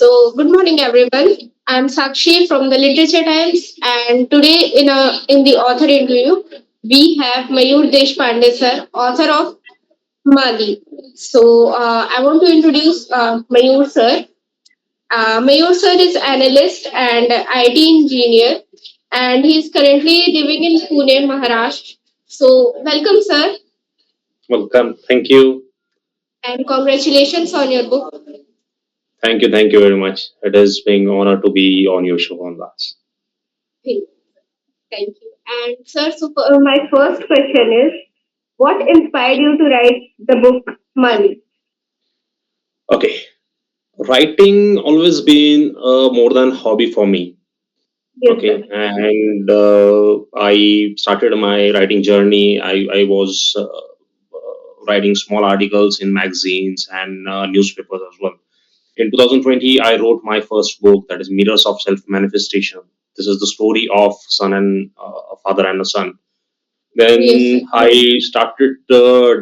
Good morning, everyone. I'm Sakshi from the Literature Times, and today in the author interview, we have Mayur Deshpande, sir, author of Mallie. I want to introduce Mayur, sir. Mayur, sir is analyst and IT engineer, and he's currently living in Pune, Maharashtra. Welcome, sir, Welcome. Thank you. and congratulations on your book. Thank you. Thank you very much. It is being honor to be on your show on that. Thank you. And sir, my first question is, what inspired you to write the book Money? Okay. Writing always been more than hobby for me. Yes, Okay. sir. And I started my writing journey. I was writing small articles in magazines and newspapers as well. In 2020, I wrote my first book, that is Mirrors of Self Manifestation. This is the story of son and a father and a son. Yes, sir. Then I started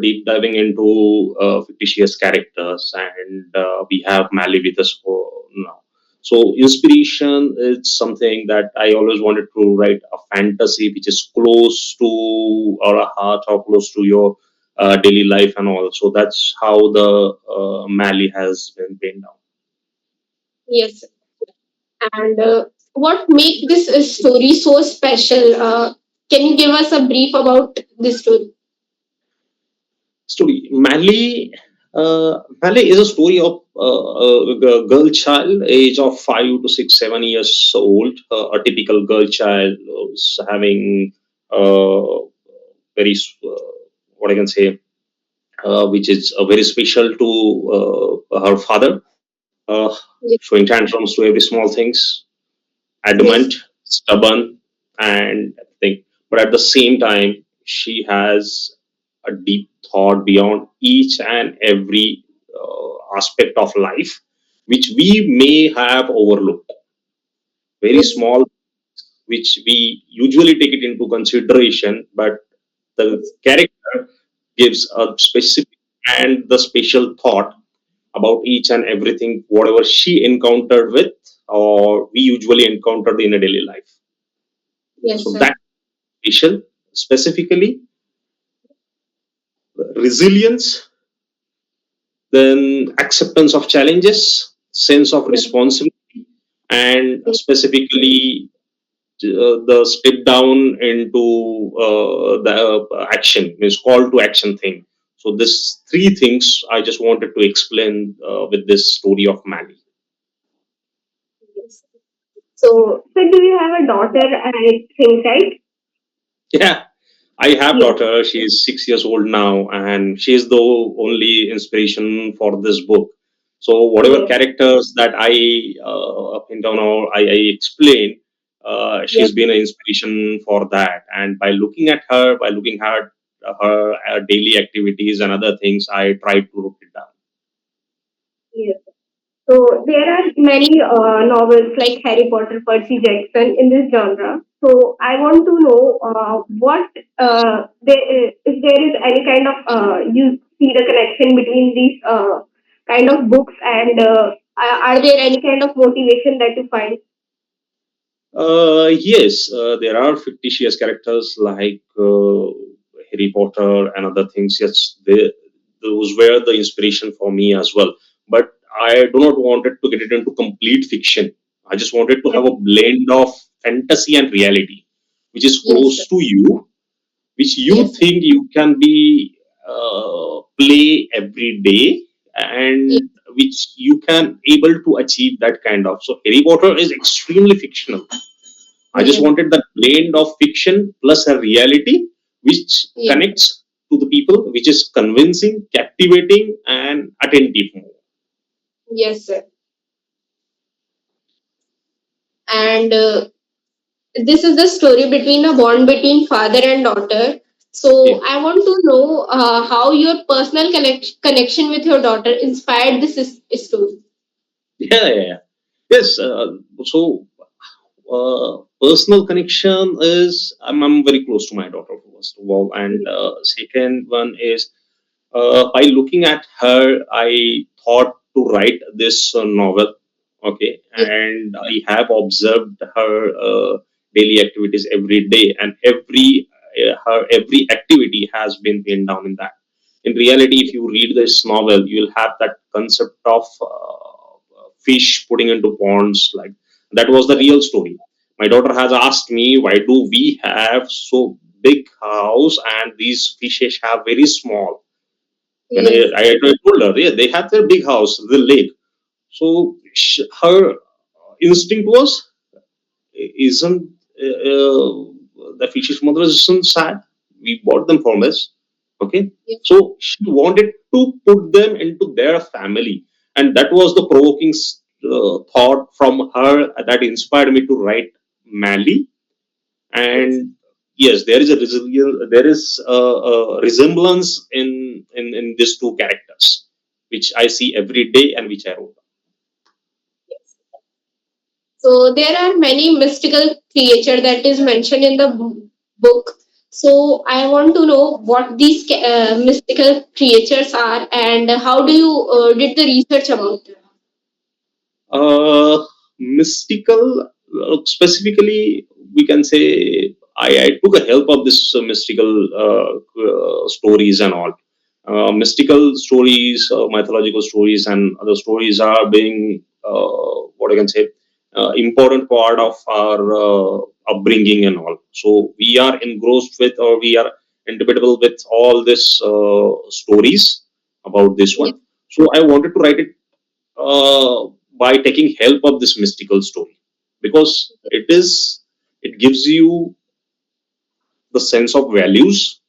deep diving into fictitious characters, and we have Mallie with us for now. So inspiration is something that I always wanted to write a fantasy which is close to our heart or close to your daily life and all. So that's how the Mallie has been penned down. Yes, sir. And what make this story so special? Can you give us a brief about this story? Story. Mallie is a story of a girl child, age of 5 to 6, 7 years old. A typical girl child who's having very, what I can say, which is very special to her father, uh, Yes, showing tantrums to every small things, adamant, yes, stubborn, and everything. But at the same time, she has a deep thought beyond each and every aspect of life, which we may have overlooked. Very yes, small, which we usually take it into consideration, but the yes, character gives a specific and the special thought about each and everything, whatever she encountered with, or we usually encountered in a daily life. yes, So sir. that special, specifically resilience, then acceptance of challenges, sense of Yes, responsibility, and yes, specifically the step down into the action, means call to action thing. So this three things I just wanted to explain with this story of Maggie. yes. So, do you have a daughter? I think, right? Yeah, I have Yes, daughter. She is 6 years old now, and she is the only inspiration for this book. So whatever yes, characters that I pin down or I explain, yes. she's been an inspiration for that. And by looking at her, by looking at her daily activities and other things, I tried to write it down. Yes. So there are many novels like Harry Potter, Percy Jackson in this genre. So I want to know what if there is any kind of you see the connection between these kind of books, and are there any kind of motivation that you find? Yes, there are fictitious characters like Harry Potter and other things. Yes, those were the inspiration for me as well. But I do not wanted to get it into complete fiction. I just wanted to Yes, have a blend of fantasy and reality, which is yes, sir. close to you, which you Yes, sir. think you can be play every day, Yes, and which you can able to achieve that kind of. So Harry Potter is extremely fictional. I just yes, wanted that blend of fiction plus a reality which yes, connects to the people, which is convincing, captivating, and attentive. yes, sir. And this is the story between a bond between father and daughter. Yeah, So I want to know how your personal connection with your daughter inspired this story. yeah, yeah. Yeah. Yes. So, personal connection is I'm very close to my daughter first of all, and second one is by looking at her, I thought to write this novel. Okay, Yes. and I have observed her daily activities every day, and her every activity has been pinned down in that. In reality, if you read this novel, you'll have that concept of fish putting into ponds. Like that was the real story. My daughter has asked me, why do we have so big house and these fishes have very small? When Yes. I told her, yeah, they have their big house, the lake. So her instinct was, isn't the fish's mother isn't sad? We bought them from us. Okay. Yes. So she wanted to put them into their family. And that was the provoking thought from her that inspired me to write Mallie. Yes. And yes, there is a resemblance in these two characters, which I see every day and which I wrote. Yes. So there are many mystical creature that is mentioned in the book. So I want to know what these mystical creatures are and how do you did the research about them? Mystical, specifically, we can say I took a help of this mystical stories and all. Mystical stories, mythological stories, and other stories are being what I can say important part of our upbringing and all. So we are engrossed with, or we are indebtable with all this stories about this Yes. one. So I wanted to write it by taking help of this mystical story, because it gives you the sense of values,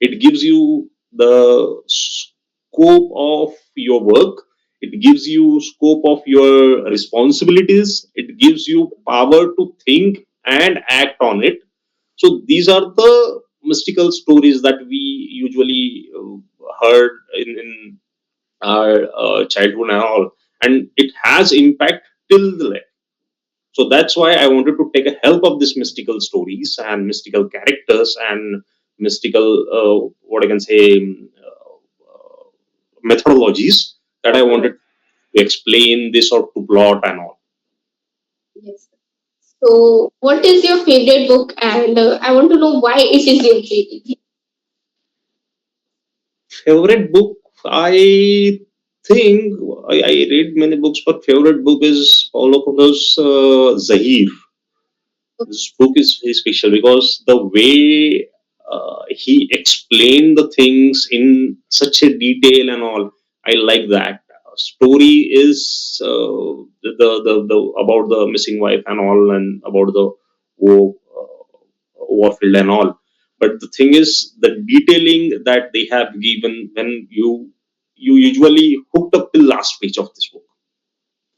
it gives you the scope of your work, it gives you scope of your responsibilities, it gives you power to think and act on it. So these are the mystical stories that we usually heard in our childhood and all, and it has impact till the life. So that's why I wanted to take a help of these mystical stories and mystical characters and mystical what I can say methodologies that I wanted to explain this or to plot and all. Yes. So what is your favorite book and I want to know why it is your favorite. Favorite book, I think I read many books, but favorite book is Paulo Coelho's Zahir. This book is very special because the way he explained the things in such a detail and all, I like that. Story is the about the missing wife and all, and about the war, warfield and all. But the thing is, the detailing that they have given, when you usually hooked up till last page of this book.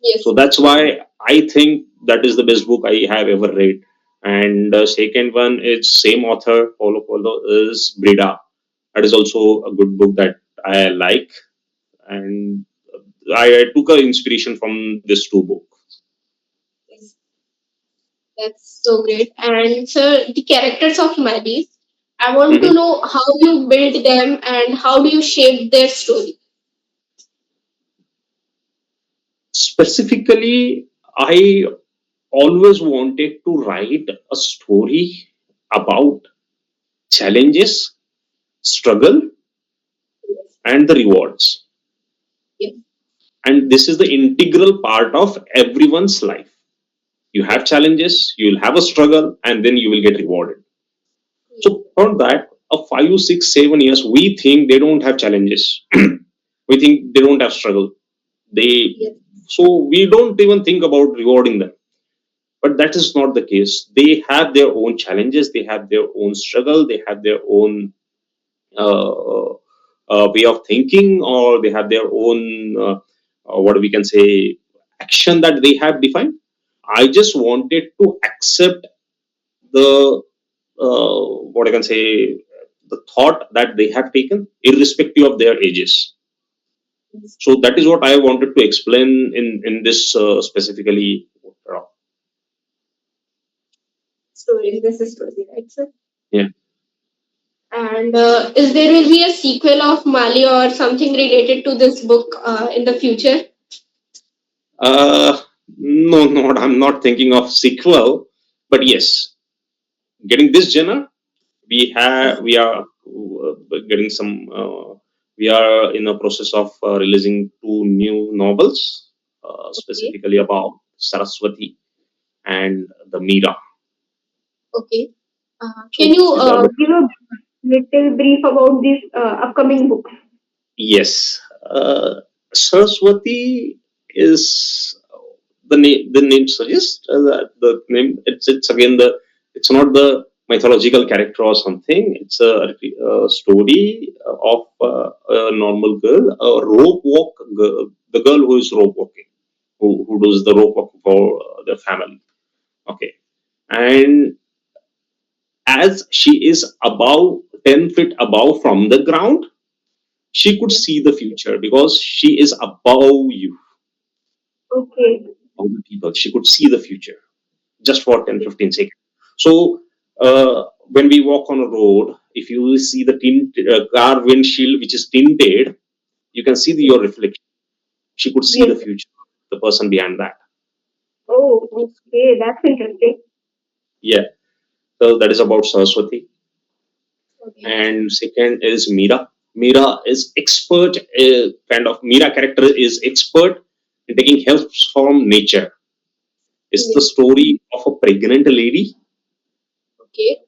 Yes. So that's why I think that is the best book I have ever read. And the second one is same author, Paulo Coelho, is Brida. That is also a good book that I like, and I took a inspiration from these two books. Yes. That's so great. And sir, the characters of Maldives, I want to Mhm. know how you build them and how do you shape their story. Specifically, I always wanted to write a story about challenges, struggle, and the rewards. Yes. And this is the integral part of everyone's life. You have Yes. challenges, you'll have a struggle, and then you will get rewarded. Yes. So for that, a 5, 6, 7 years, we think they don't have challenges. We think they don't have struggle. They Yes. so we don't even think about rewarding them. But that is not the case. They have their own challenges, they have their own struggle, they have their own uh, way of thinking, or they have their own what we can say action that they have defined. I just wanted to accept the what I can say the thought that they have taken, irrespective of their ages. Yes. So that is what I wanted to explain in this specifically. Story. This is story, right, sir? Yeah. And is there will be a sequel of Mali or something related to this book in the future? No, not I'm not thinking of sequel, but yes, getting this genre, Yes. we are getting some. We are in a process of releasing two new novels, Okay. specifically about Saraswati and the Meera. Okay. Can So you these are the give a little brief about these upcoming books? yes. Saraswati is the name. The name suggests that the name. It's again the. It's not the mythological character or something. It's a story of a normal girl, a rope walk girl, the girl who is rope walking, who does the rope walk for the family. Okay, and as she is above 10 feet above from the ground, she could Yes. see the future because she is above you, Okay. above the people. She could see the future just for 10, Okay. 15 seconds. So, when we walk on a road, if you see the car windshield which is tinted, you can see Yes. your reflection. She could see the Yes. future, the person behind that. Oh, okay. That's interesting. Yeah. So, that is about Saraswati. Okay. And second is Meera. Meera is expert, Meera character is expert in taking help from nature. It's the Yes. story of a pregnant lady Okay.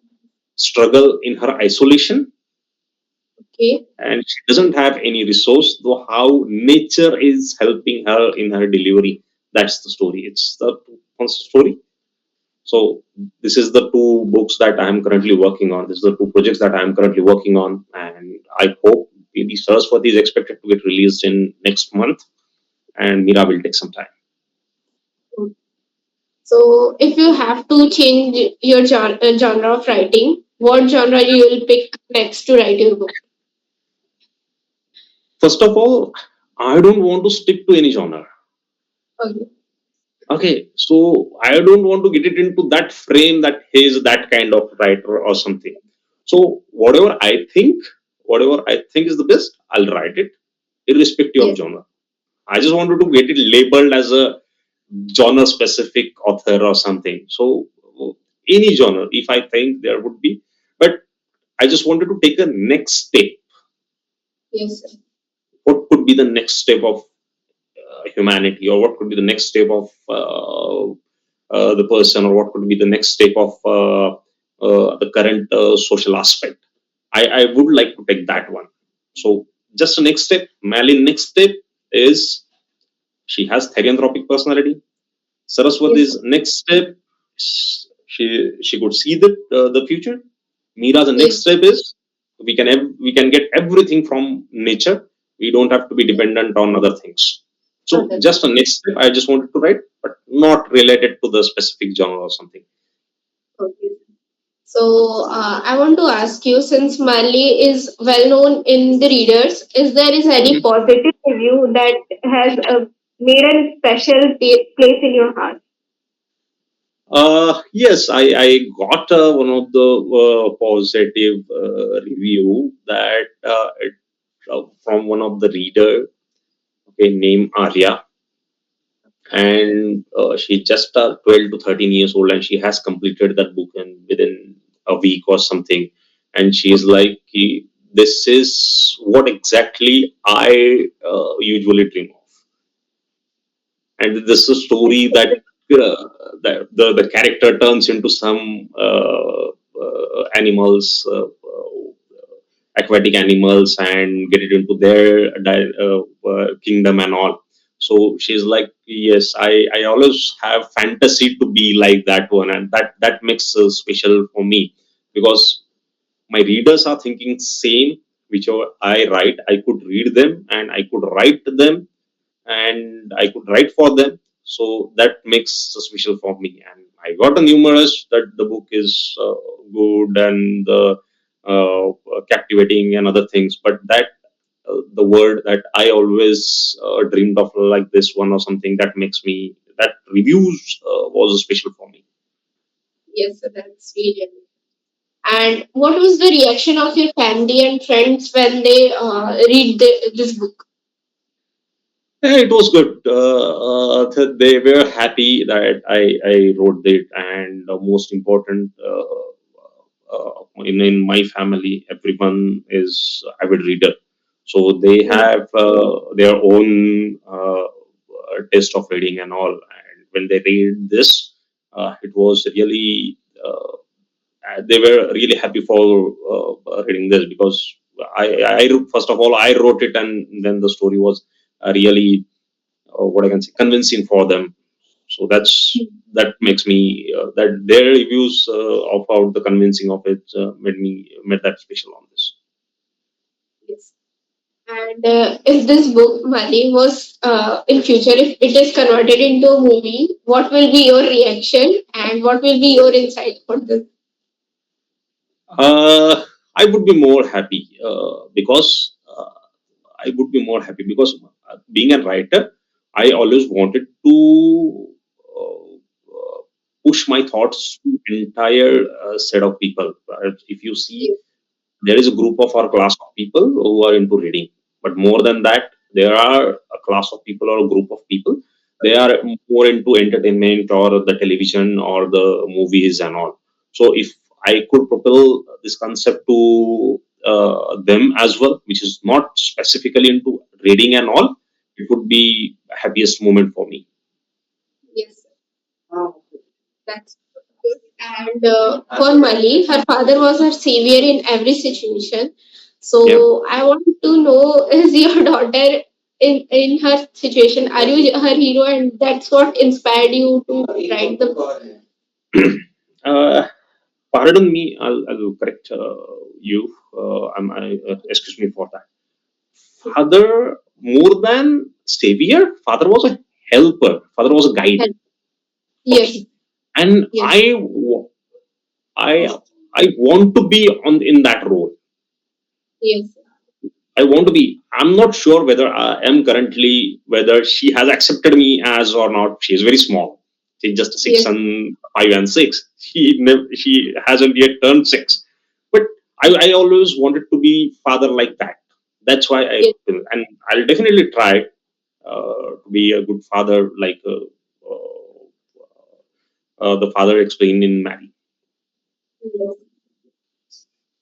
struggle in her isolation, Okay. and she doesn't have any resource, though how nature is helping her in her delivery. That's the story. It's the one story. So this is the two books that I am currently working on. This is the two projects that I am currently working on, and I hope maybe Saraswati is expected to get released in next month, and Mira will take some time. So, if you have to change your genre of writing, what genre you will pick next to write your book? First of all, I don't want to stick to any genre. Okay. Okay, so I don't want to get it into that frame that he is that kind of writer or something. So whatever I think is the best, I'll write it, irrespective of Yes. genre. I just wanted to get it labeled as a genre specific author or something. So any genre, if I think there would be, but I just wanted to take a next step. Yes. Sir. What could be the next step of humanity, or what could be the next step of the person, or what could be the next step of the current social aspect. I would like to take that one. So just the next step, Malin next step is she has therianthropic personality. Yes. Sir. Saraswati's next step, she could see the future. Mira, the next Yes. step is we can get everything from nature. We don't have to be Yes. dependent on other things. So Other. just a next step, I just wanted to write, but not related to the specific genre or something. Okay. So I want to ask you, since Mallie is well known in the readers, is any Mhm. positive review that has made a special place in your heart? Yes, I got one of the positive review that from one of the reader, okay, named Arya, and she just 12 to 13 years old, and she has completed that book in within a week or something, and she is like, this is what exactly I usually dream of, and this is a story that the character turns into some animals, aquatic animals, and get it into their kingdom and all. So she's like, yes, I always have fantasy to be like that one, and that makes special for me because my readers are thinking same. Whichever I write, I could read them and I could write them and I could write for them. So that makes a special for me. And I got a numerous that the book is good and captivating and other things. But that the word that I always dreamed of like this one or something that makes me that reviews was special for me. Yes, sir, that's really. And what was the reaction of your family and friends when they read this book? Yeah, it was good. They were happy that I wrote it, and most important, in my family, everyone is avid reader, so they Yes, have their own taste of reading and all. And when they read this, it was really they were really happy for reading this, because first of all I wrote it, and then the story was really what I can say, convincing for them. So that makes me that their reviews about the convincing of it made that special on this. yes. And if this book, Mali, was in future, if it is converted into a movie, what will be your reaction and what will be your insight for this? I would be more happy because I would be more happy because being a writer, I always wanted to push my thoughts to entire set of people. If you see, Yes, there is a group of our class of people who are into reading, but more than that, there are a class of people or a group of people, they are more into entertainment or the television or the movies and all. So if I could propel this concept to them as well, which is not specifically into reading and all, it would be happiest moment for me. yes, that's good. And for Mali, her father was her savior in every situation. Yeah. So I want to know, is your daughter in her situation? Are you her hero, and that's what inspired you to write the book? uh, Pardon me, I'll correct you. Excuse me for that. Father, more than savior, father was a helper. Father was a guide. Yes, Okay, and yes, I, I want to be on in that role. yes, I want to be. I'm not sure whether I am currently whether she has accepted me as or not. She is very small. She's just six yes, and 5 and 6. She hasn't yet turned 6. But I always wanted to be father like that. That's why yes. and I'll definitely try to be a good father, like the father explained in Maddie. Yes.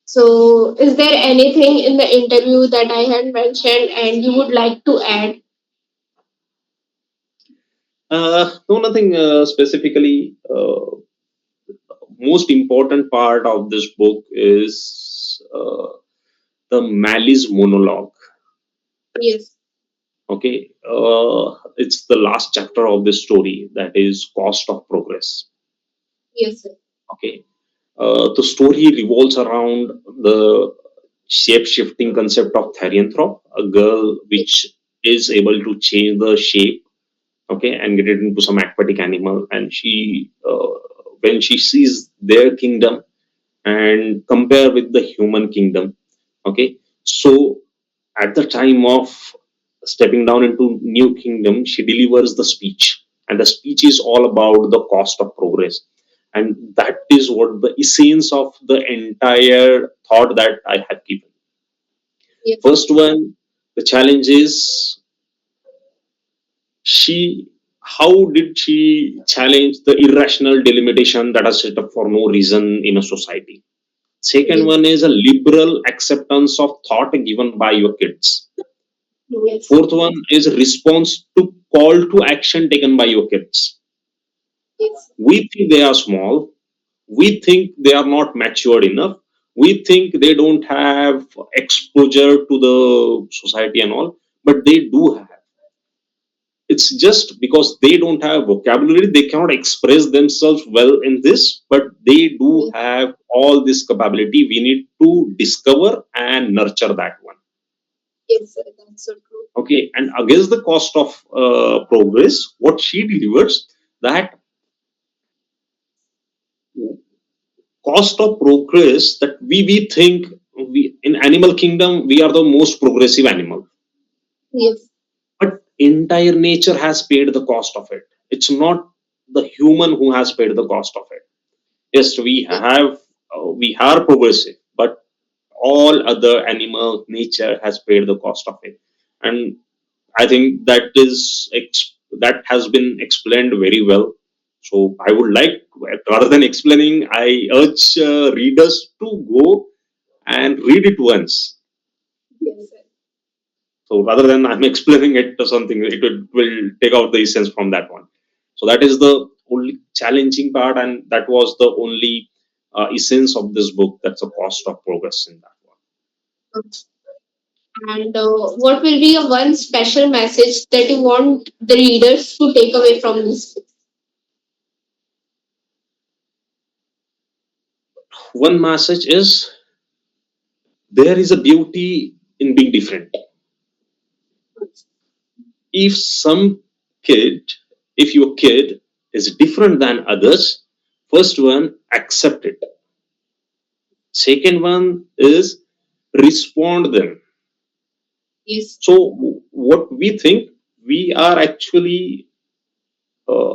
So, is there anything in the interview that I had mentioned and you would like to add? No, nothing specifically. Most important part of this book is the Malice monologue. Yes, Okay, it's the last chapter of this story, that is cost of progress. yes, Okay, the story revolves around the shape shifting concept of Therianthrope, a girl which is able to change the shape, okay, and get it into some aquatic animal. And she, when she sees their kingdom and compare with the human kingdom, okay, so at the time of stepping down into new kingdom, she delivers the speech, and the speech is all about the cost of progress. And that is what the essence of the entire thought that I have given. yes, First one, the challenge is she how did she challenge the irrational delimitation that are set up for no reason in a society. Second yes, one is a liberal acceptance of thought given by your kids. yes, Fourth one is a response to call to action taken by your kids. yes, We think they are small. We think they are not matured enough. We think they don't have exposure to the society and all, but they do have. It's just because they don't have vocabulary, they cannot express themselves well in this, but they do yes, have all this capability. We need to discover and nurture that one. yes, sir, that's so true. Okay, and against the cost of progress, what she delivers, that cost of progress, that we think we in animal kingdom we are the most progressive animal, Yes, but entire nature has paid the cost of it. It's not the human who has paid the cost of it. Yes, yes, we are progressive, but all other animal nature has paid the cost of it. And I think that has been explained very well. So I would like, rather than explaining, I urge readers to go and read it once. Yes, sir. So rather than I'm explaining it or something, will take out the essence from that one. So that is the only challenging part, and that was the only essence of this book. That's the cost of progress in that one. And what will be a one special message that you want the readers to take away from this book? One message is there is a beauty in being different. If some kid, if your kid is different than others, first one, accept it. Second one is respond them. Yes. So what we think, we are actually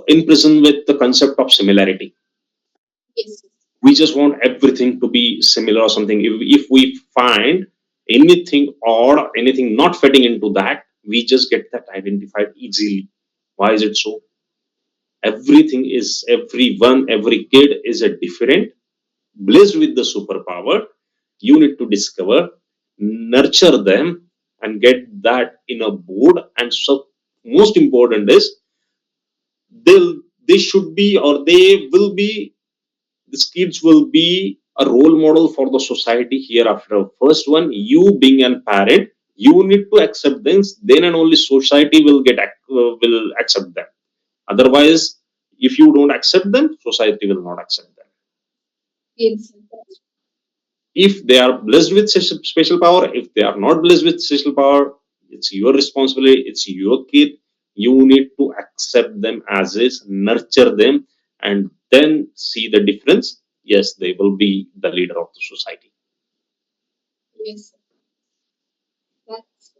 in prison with the concept of similarity. Yes. We just want everything to be similar or something. If we find anything odd or anything not fitting into that, we just get that identified easily. Why is it so? Everything is, everyone, every kid is a different, blessed with the superpower. You need to discover, nurture them, and get that in a board. And so most important is, they should be, or they will be, these kids will be a role model for the society hereafter. First one, you being a parent, you need to accept them, then and only society will accept them. Otherwise, if you don't accept them, society will not accept them. Yes. If they are blessed with special power, if they are not blessed with special power, it's your responsibility, it's your kid. You need to accept them as is, nurture them, and then see the difference. Yes, they will be the leader of the society. Yes. That's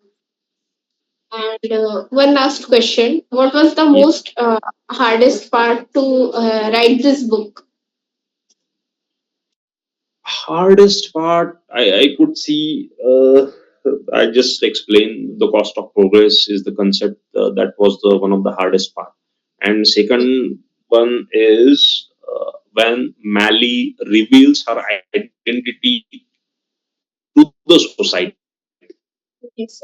And one last question. What was the Yeah. most hardest part to write this book? Hardest part, I could see, I just explained the cost of progress is the concept, that was the one of the hardest part. And second one is, when Mally reveals her identity to the society. Yes.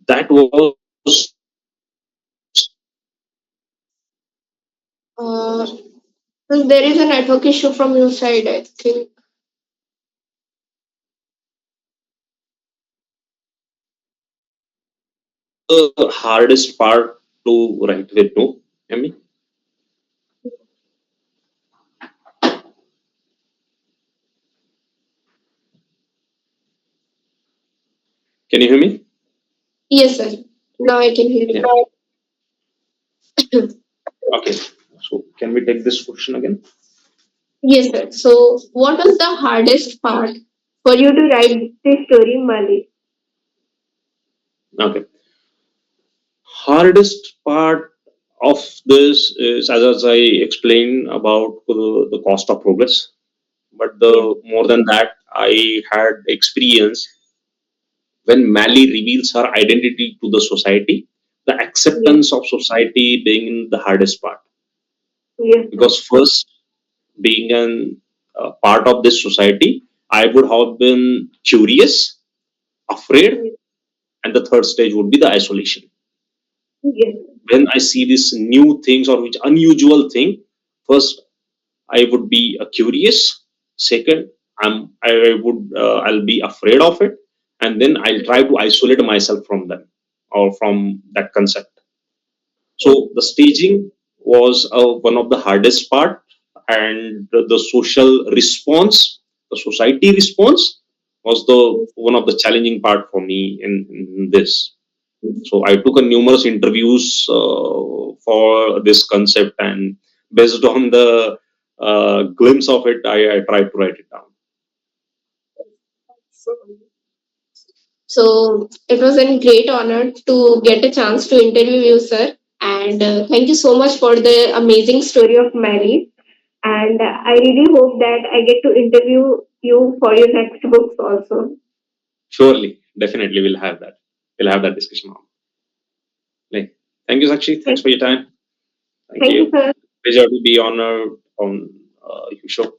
That was Uh, so there is a network issue from your side, I think. the hardest part to write with. No, I mean, can you hear me? Yes, sir. Now I can hear Yeah. you. Okay. So can we take this question again? Yes, sir. So, what was the hardest part for you to write this story, Mali? Okay. Hardest part of this is, as I explained about the cost of progress. But Yes. the more than that, I had experience when Mally reveals her identity to the society, the Yes. acceptance of society being the hardest part. Yes, sir. Because first, being an part of this society, I would have been curious, afraid, Yes. and the third stage would be the isolation. Yes. When I see these new things or which unusual thing, first I would be curious. Second, I'll be afraid of it, and then I'll try to isolate myself from them or from that concept. So the staging was one of the hardest part, and the social response, the society response, was the Yes. one of the challenging part for me in this. So I took a numerous interviews for this concept, and based on the glimpse of it, I tried to write it down. So it was a great honor to get a chance to interview you, sir. And thank you so much for the amazing story of Mary. And I really hope that I get to interview you for your next books also. Surely, definitely, we'll have that. we'll have that discussion on. Like, thank you, Sakshi. Thanks Thank for your time. Thank thank you, you. sir. Pleasure to be on your show.